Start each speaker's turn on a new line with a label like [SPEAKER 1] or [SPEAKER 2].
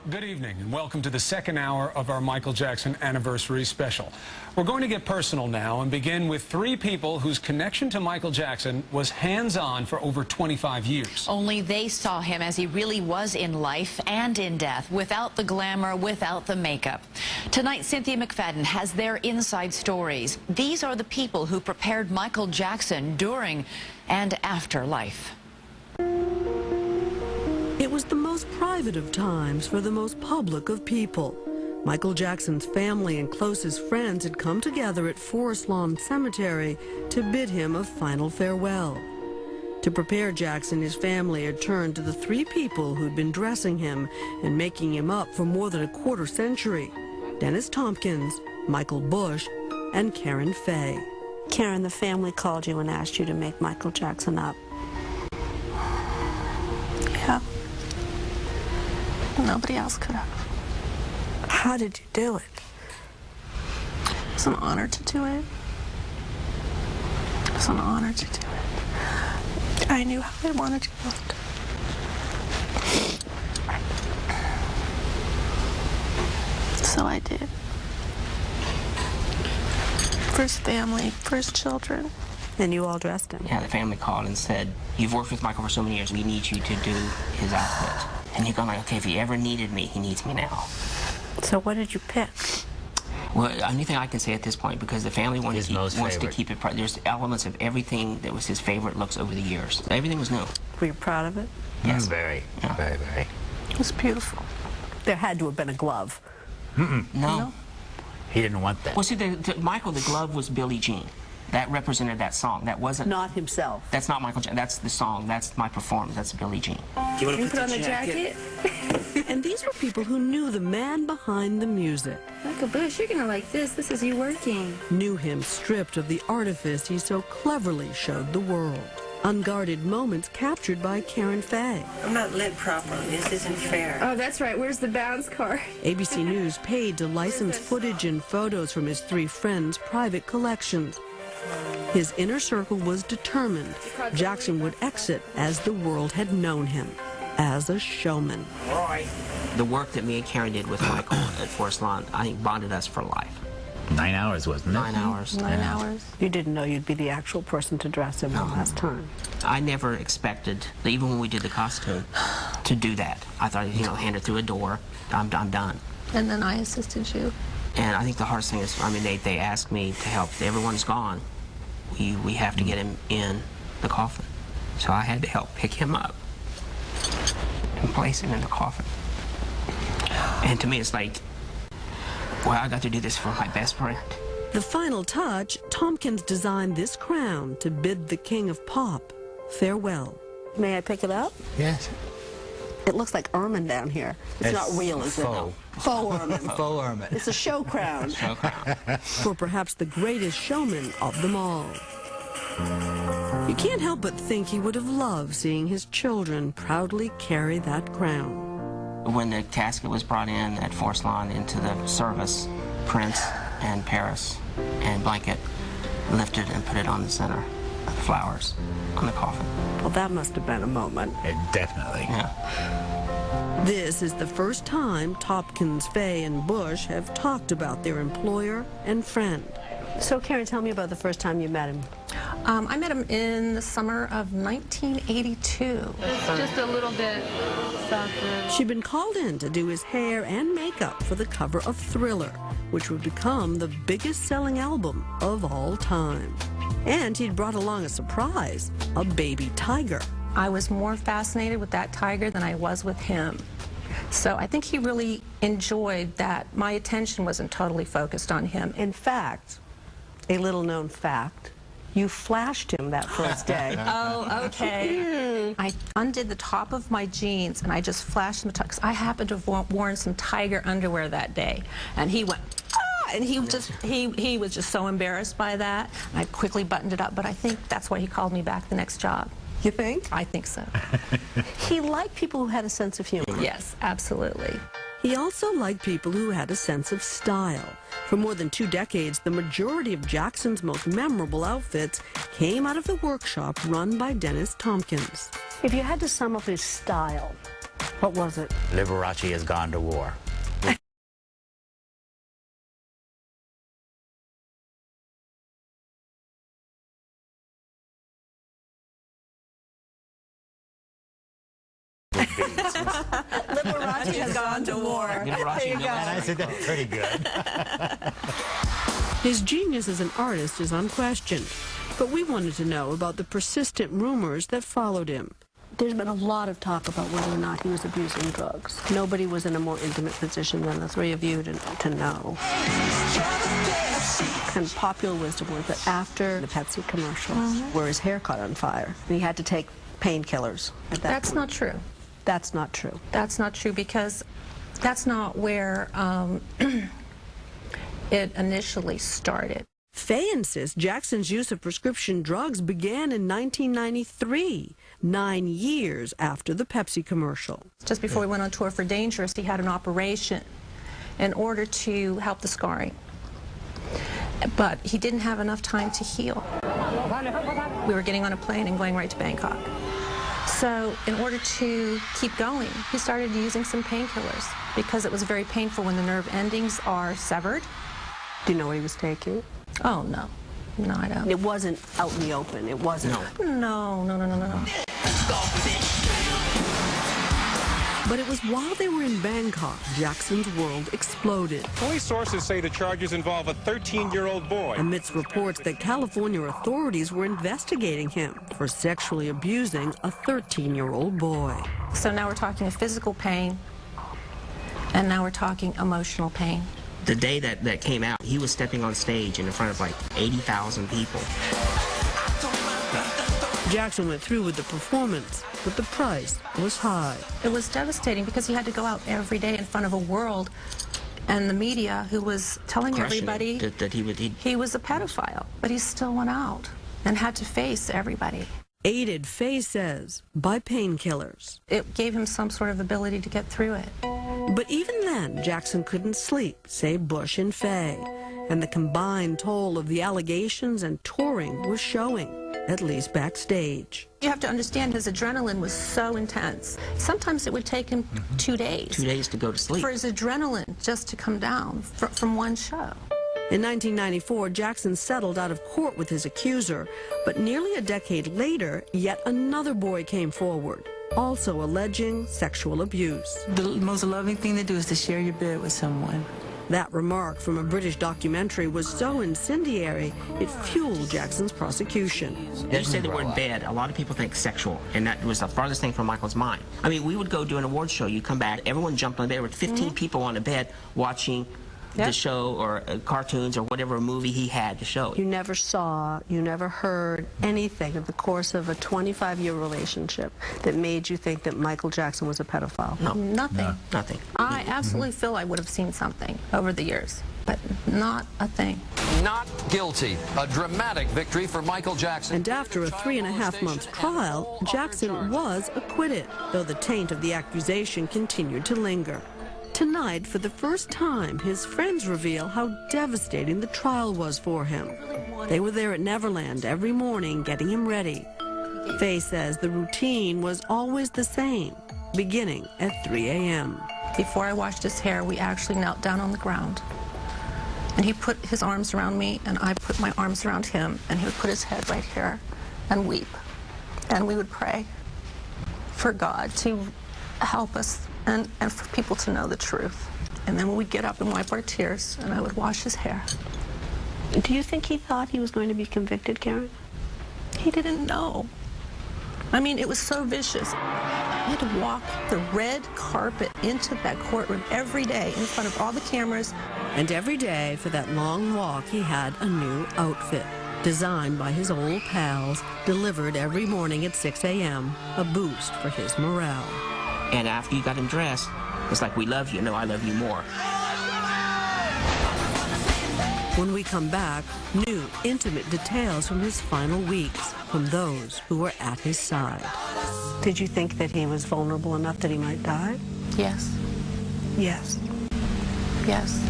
[SPEAKER 1] Good evening and welcome to the second hour of our Michael Jackson anniversary special. We're going to get personal now and begin with three people whose connection to Michael Jackson was hands-on for over 25 years.
[SPEAKER 2] Only they saw him as he really was in life and in death, without the glamour, without the makeup. Tonight, Cynthia McFadden has their inside stories. These are the people who prepared Michael Jackson during and after life.
[SPEAKER 3] It was the most private of times for the most public of people. Michael Jackson's family and closest friends had come together at Forest Lawn Cemetery to bid him a final farewell. To prepare Jackson, his family had turned to the three people who'd been dressing him and making him up for more than a quarter century: Dennis Tompkins, Michael Bush, and Karen Faye.
[SPEAKER 4] Karen, the family called you and asked you to make Michael Jackson up. Yeah. Nobody else could have. How did you do it? It was an honor to do it. It was an honor to do it. I knew how I wanted you loved. So I did. First family, first children.
[SPEAKER 3] And you all dressed him.
[SPEAKER 5] Yeah, the family called and said, "You've worked with Michael for so many years, we need you to do his outfit." And you're going like, okay, if he ever needed me, he needs me now.
[SPEAKER 4] So what did you pick?
[SPEAKER 5] Well, anything I can say at this point, because the family wants to keep it private. There's elements of everything that was his favorite looks over the years. Everything was new.
[SPEAKER 4] Were you proud of it?
[SPEAKER 5] Yes.
[SPEAKER 6] Very,
[SPEAKER 5] Yeah.
[SPEAKER 6] very.
[SPEAKER 4] It was beautiful.
[SPEAKER 3] There had to have been a glove.
[SPEAKER 5] No.
[SPEAKER 6] He didn't want that.
[SPEAKER 5] Well, see, Michael, the glove was Billie Jean. That represented that song. That wasn't...
[SPEAKER 3] Not himself.
[SPEAKER 5] That's not Michael Jackson. That's the song. That's my performance. That's Billie Jean.
[SPEAKER 4] You want to put on the jacket?
[SPEAKER 3] And these were people who knew the man behind the music.
[SPEAKER 7] Michael Bush, you're gonna like this. This is you working.
[SPEAKER 3] Knew him stripped of the artifice he so cleverly showed the world. Unguarded moments captured by Karen Faye.
[SPEAKER 8] I'm not lit properly. This isn't fair.
[SPEAKER 7] Oh, that's right. Where's the bounce card?
[SPEAKER 3] ABC News paid to license footage and photos from his three friends' private collections. His inner circle was determined Jackson would exit as the world had known him, as a showman.
[SPEAKER 5] The work that me and Karen did with Michael at Forest Lawn, I think, bonded us for life.
[SPEAKER 6] 9 hours, wasn't it?
[SPEAKER 5] 9 hours.
[SPEAKER 4] 9 hours. You didn't know you'd be the actual person to dress him the last time.
[SPEAKER 5] I never expected, even when we did the costume, to do that. I thought, you know, hand it through a door, I'm done.
[SPEAKER 4] And then I assisted you.
[SPEAKER 5] And I think the hardest thing is, I mean, they asked me to help. Everyone's gone. We have to get him in the coffin. So I had to help pick him up and place him in the coffin. And to me, it's like, well, I got to do this for my best friend.
[SPEAKER 3] The final touch, Tompkins designed this crown to bid the king of pop farewell.
[SPEAKER 4] May I pick it up?
[SPEAKER 6] Yes.
[SPEAKER 4] It looks like ermine down here. It's not real, is it?
[SPEAKER 6] Faux.
[SPEAKER 4] Faux ermine.
[SPEAKER 6] Faux ermine.
[SPEAKER 4] It's a show crown.
[SPEAKER 5] Show crown.
[SPEAKER 3] For perhaps the greatest showman of them all. You can't help but think he would have loved seeing his children proudly carry that crown.
[SPEAKER 5] When the casket was brought in at Forest Lawn into the service, Prince and Paris and Blanket lifted and put it on the center of the flowers on the coffin.
[SPEAKER 4] Well, that must have been a moment.
[SPEAKER 6] Definitely.
[SPEAKER 5] Yeah.
[SPEAKER 3] This is the first time Tompkins, Faye, and Bush have talked about their employer and friend.
[SPEAKER 4] So, Karen, tell me about the first time you met him.
[SPEAKER 9] I met him in the summer of 1982.
[SPEAKER 7] It's just a little bit softer.
[SPEAKER 3] She'd been called in to do his hair and makeup for the cover of Thriller, which would become the biggest-selling album of all time. And he'd brought along a surprise, a baby tiger.
[SPEAKER 9] I was more fascinated with that tiger than I was with him. So I think he really enjoyed that my attention wasn't totally focused on him.
[SPEAKER 4] In fact, a little-known fact, you flashed him that first day.
[SPEAKER 9] Oh, okay. I undid the top of my jeans and I just flashed him the top, because I happened to have worn some tiger underwear that day. And he went, ah! And he was just so embarrassed by that. And I quickly buttoned it up, but I think that's why he called me back the next job.
[SPEAKER 4] You think?
[SPEAKER 9] I think so.
[SPEAKER 4] He liked people who had a sense of humor.
[SPEAKER 9] Yes, absolutely.
[SPEAKER 3] He also liked people who had a sense of style. For more than 2 decades, the majority of Jackson's most memorable outfits came out of the workshop run by Dennis Tompkins.
[SPEAKER 4] If you had to sum up his style,
[SPEAKER 3] What was it?
[SPEAKER 6] Liberace has gone to war.
[SPEAKER 9] Liberace has gone to war. There you go.
[SPEAKER 6] And I said, that's pretty good.
[SPEAKER 3] His genius as an artist is unquestioned, but we wanted to know about the persistent rumors that followed him. There's been a lot of talk about whether or not he was abusing drugs. Nobody was in a more intimate position than the three of you to know. Kind of popular wisdom was that after the Pepsi commercial, where his hair caught on fire, and he had to take painkillers at that
[SPEAKER 9] That's
[SPEAKER 3] point.
[SPEAKER 9] not true.
[SPEAKER 3] That's not true.
[SPEAKER 9] That's not true because that's not where it initially started.
[SPEAKER 3] Faye insists Jackson's use of prescription drugs began in 1993, 9 years after the Pepsi commercial.
[SPEAKER 9] Just before we went on tour for Dangerous, he had an operation in order to help the scarring. But he didn't have enough time to heal. We were getting on a plane and going right to Bangkok. So in order to keep going, he started using some painkillers because it was very painful when the nerve endings are severed.
[SPEAKER 3] Do you know what he was taking?
[SPEAKER 9] Oh, no. No, I don't.
[SPEAKER 3] It wasn't out in the open. It wasn't.
[SPEAKER 9] No.
[SPEAKER 3] But it was while they were in Bangkok, Jackson's world exploded.
[SPEAKER 10] Police sources say the charges involve a 13-year-old boy.
[SPEAKER 3] Amidst reports that California authorities were investigating him for sexually abusing a 13-year-old boy.
[SPEAKER 9] So now we're talking physical pain, and now we're talking emotional pain.
[SPEAKER 5] The day that came out, he was stepping on stage in front of like 80,000 people.
[SPEAKER 3] Jackson went through with the performance, but the price was high.
[SPEAKER 9] It was devastating because he had to go out every day in front of a world and the media who was telling everybody
[SPEAKER 5] that
[SPEAKER 9] he was a pedophile. But he still went out and had to face everybody.
[SPEAKER 3] Aided, Faye says, by painkillers.
[SPEAKER 9] It gave him some sort of ability to get through it.
[SPEAKER 3] But even then, Jackson couldn't sleep, say Bush and Faye. And the combined toll of the allegations and touring was showing, at least backstage.
[SPEAKER 9] You have to understand his adrenaline was so intense. Sometimes it would take him 2 days.
[SPEAKER 5] 2 days to go to sleep.
[SPEAKER 9] For his adrenaline just to come down from one show.
[SPEAKER 3] In 1994, Jackson settled out of court with his accuser, but nearly a decade later, yet another boy came forward, also alleging sexual abuse.
[SPEAKER 11] The most loving thing to do is to share your bed with someone.
[SPEAKER 3] That remark from a British documentary was so incendiary, it fueled Jackson's prosecution.
[SPEAKER 5] You say the word bed, a lot of people think sexual, and that was the farthest thing from Michael's mind. I mean, we would go do an award show, you come back, everyone jumped on bed with 15 people on a bed watching the show or cartoons or whatever movie he had to show.
[SPEAKER 3] You never saw, you never heard anything in the course of a 25-year relationship that made you think that Michael Jackson was a pedophile?
[SPEAKER 5] No.
[SPEAKER 9] Nothing.
[SPEAKER 5] No. Nothing.
[SPEAKER 9] I absolutely feel I would have seen something over the years, but not a thing.
[SPEAKER 12] Not guilty. A dramatic victory for Michael Jackson.
[SPEAKER 3] And after a 3.5-month trial, Jackson was acquitted, though the taint of the accusation continued to linger. Tonight, for the first time, his friends reveal how devastating the trial was for him. They were there at Neverland every morning getting him ready. Faye says the routine was always the same, beginning at 3 a.m.
[SPEAKER 9] Before I washed his hair, we actually knelt down on the ground. And he put his arms around me, and I put my arms around him, and he would put his head right here and weep. And we would pray for God to help us and for people to know the truth. And then we'd get up and wipe our tears, and I would wash his hair.
[SPEAKER 3] Do you think he thought he was going to be convicted, Karen?
[SPEAKER 9] He didn't know. I mean, it was so vicious. I had to walk the red carpet into that courtroom every day in front of all the cameras.
[SPEAKER 3] And every day for that long walk, he had a new outfit, designed by his old pals, delivered every morning at 6 a.m., a boost for his morale.
[SPEAKER 5] And after you got him dressed, it's like, we love you. No, I love you more.
[SPEAKER 3] When we come back, new, intimate details from his final weeks from those who were at his side. Did you think that he was vulnerable enough that he might die?
[SPEAKER 9] Yes.
[SPEAKER 3] Yes.
[SPEAKER 9] Yes.